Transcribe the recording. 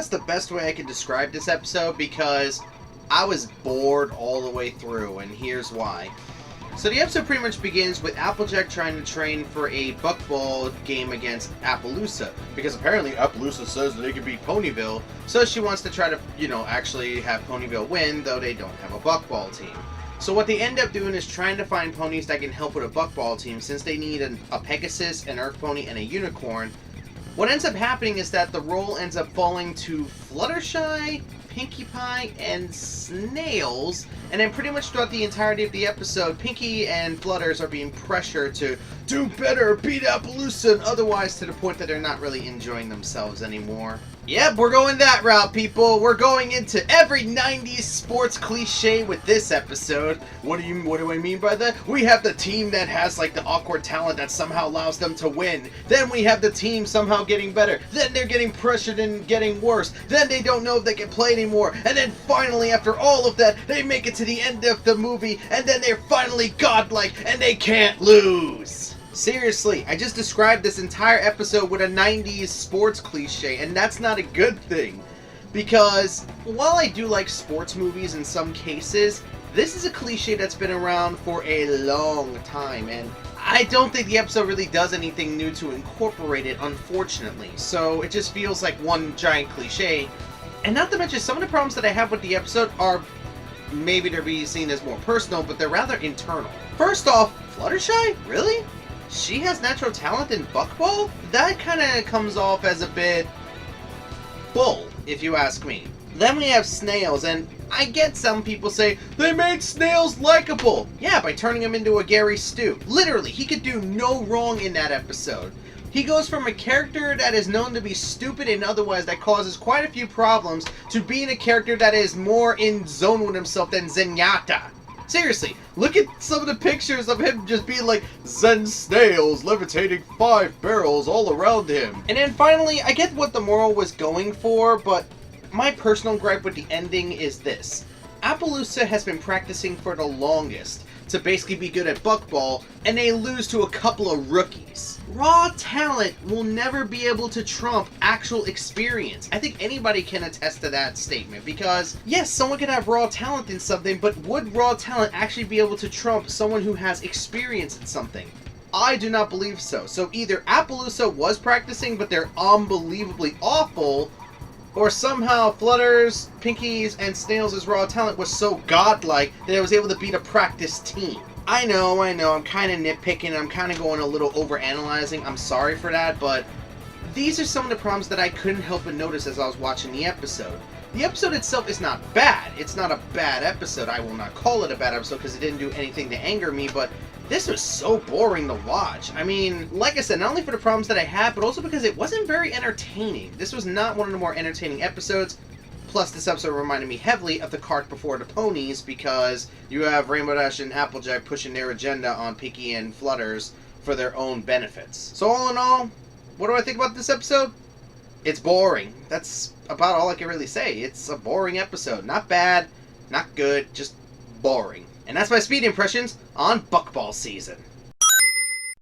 that's the best way I can describe this episode, because I was bored all the way through, and here's why. So the episode pretty much begins with Applejack trying to train for a Buckball game against Appaloosa, because apparently Appaloosa says that they can beat Ponyville, so she wants to try to, actually have Ponyville win, though they don't have a Buckball team. So what they end up doing is trying to find ponies that can help with a Buckball team, since they need a Pegasus, an Earth Pony, and a Unicorn. What ends up happening is that the role ends up falling to Fluttershy, Pinkie Pie, and Snails, and then pretty much throughout the entirety of the episode, Pinkie and Flutters are being pressured to do better, beat Appaloosa, and otherwise, to the point that they're not really enjoying themselves anymore. Yep, we're going that route, people. We're going into every 90s sports cliche with this episode. What do I mean by that? We have the team that has like the awkward talent that somehow allows them to win. Then we have the team somehow getting better. Then they're getting pressured and getting worse. Then they don't know if they can play anymore. And then finally, after all of that, they make it to the end of the movie, and then they're finally godlike and they can't lose. Seriously, I just described this entire episode with a 90s sports cliche, and that's not a good thing. Because, while I do like sports movies in some cases, this is a cliche that's been around for a long time, and I don't think the episode really does anything new to incorporate it, unfortunately. So, it just feels like one giant cliche. And not to mention, some of the problems that I have with the episode are, maybe they're being seen as more personal, but they're rather internal. First off, Fluttershy? Really? She has natural talent in Buckball? That kind of comes off as a bit bull, if you ask me. Then we have Snails, and I get some people say, they made Snails likable! Yeah, by turning him into a Gary Stu. Literally, he could do no wrong in that episode. He goes from a character that is known to be stupid and otherwise that causes quite a few problems to being a character that is more in zone with himself than Zenyatta. Seriously, look at some of the pictures of him just being like, Zen Snails levitating 5 barrels all around him. And then finally, I get what the moral was going for, but my personal gripe with the ending is this. Appaloosa has been practicing for the longest to basically be good at Buckball, and they lose to a couple of rookies. Raw talent will never be able to trump actual experience. I think anybody can attest to that statement, because yes, someone can have raw talent in something, but would raw talent actually be able to trump someone who has experience in something? I do not believe so. So either Appaloosa was practicing, but they're unbelievably awful, or somehow Flutters, Pinkies, and Snails' raw talent was so godlike that it was able to beat a practice team. I know, I'm kind of nitpicking, I'm kind of going a little over-analyzing, I'm sorry for that, but these are some of the problems that I couldn't help but notice as I was watching the episode. The episode itself is not bad. It's not a bad episode. I will not call it a bad episode because it didn't do anything to anger me, but this was so boring to watch. I mean, like I said, not only for the problems that I had, but also because it wasn't very entertaining. This was not one of the more entertaining episodes. Plus, this episode reminded me heavily of the cart before the ponies, because you have Rainbow Dash and Applejack pushing their agenda on Pinkie and Flutters for their own benefits. So all in all, what do I think about this episode? It's boring. That's about all I can really say. It's a boring episode. Not bad, not good, just boring. And that's my speed impressions on Buckball season.